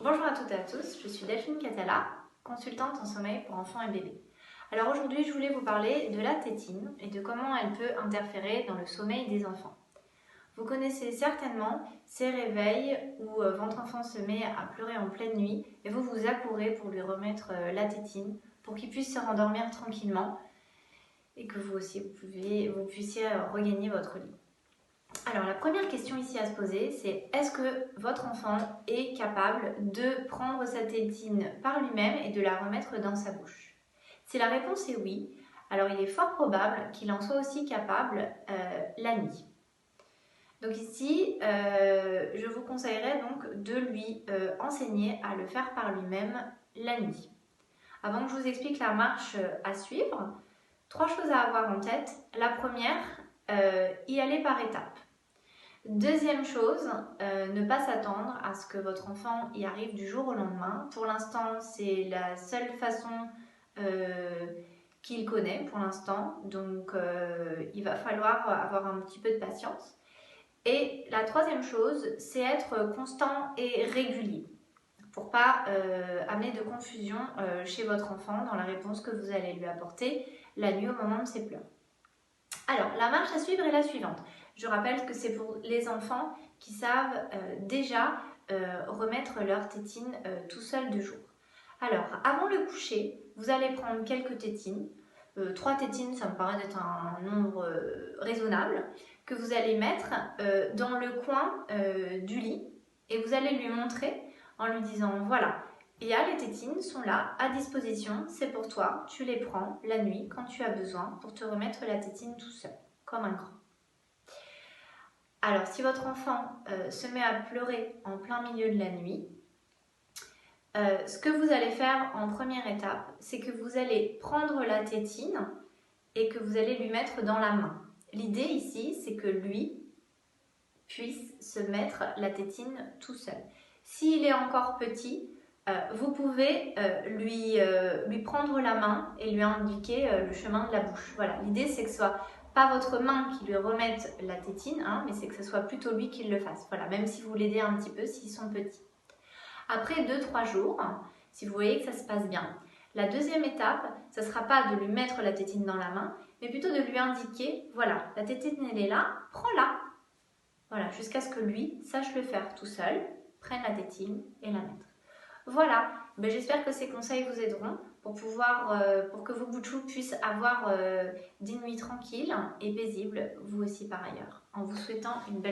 Bonjour à toutes et à tous, je suis Delphine Catala, consultante en sommeil pour enfants et bébés. Alors aujourd'hui, je voulais vous parler de la tétine et de comment elle peut interférer dans le sommeil des enfants. Vous connaissez certainement ces réveils où votre enfant se met à pleurer en pleine nuit et vous vous accourez pour lui remettre la tétine pour qu'il puisse se rendormir tranquillement et que vous aussi vous puissiez regagner votre lit. Alors la première question ici à se poser, c'est est-ce que votre enfant est capable de prendre sa tétine par lui-même et de la remettre dans sa bouche? Si la réponse est oui, alors il est fort probable qu'il en soit aussi capable la nuit. Donc ici, je vous conseillerais donc de lui enseigner à le faire par lui-même la nuit. Avant que je vous explique la marche à suivre, 3 choses à avoir en tête. La première, y aller par étapes. Deuxième chose, ne pas s'attendre à ce que votre enfant y arrive du jour au lendemain. Pour l'instant, c'est la seule façon qu'il connaît pour l'instant, donc il va falloir avoir un petit peu de patience. Et la troisième chose, c'est être constant et régulier pour pas amener de confusion chez votre enfant dans la réponse que vous allez lui apporter la nuit au moment de ses pleurs. Alors, la marche à suivre est la suivante. Je rappelle que c'est pour les enfants qui savent déjà remettre leur tétine tout seul de jour. Alors, avant le coucher, vous allez prendre quelques tétines. 3 tétines, ça me paraît d'être un nombre raisonnable, que vous allez mettre dans le coin du lit et vous allez lui montrer en lui disant voilà, les tétines sont là à disposition, c'est pour toi, tu les prends la nuit quand tu as besoin pour te remettre la tétine tout seul, comme un grand. Alors, si votre enfant se met à pleurer en plein milieu de la nuit, ce que vous allez faire en première étape, c'est que vous allez prendre la tétine et que vous allez lui mettre dans la main. L'idée ici, c'est que lui puisse se mettre la tétine tout seul. S'il est encore petit, vous pouvez lui prendre la main et lui indiquer le chemin de la bouche. Voilà, l'idée c'est que ce soit pas votre main qui lui remette la tétine, mais c'est que ce soit plutôt lui qui le fasse. Voilà, même si vous l'aidez un petit peu s'ils sont petits. Après 2-3 jours, si vous voyez que ça se passe bien, la deuxième étape, ce ne sera pas de lui mettre la tétine dans la main, mais plutôt de lui indiquer, voilà, la tétine elle est là, prends-la. Voilà, jusqu'à ce que lui sache le faire tout seul, prenne la tétine et la mettre. Voilà, j'espère que ces conseils vous aideront pour que vos bouts puissent avoir des nuits tranquilles et paisibles, vous aussi par ailleurs, en vous souhaitant une belle journée.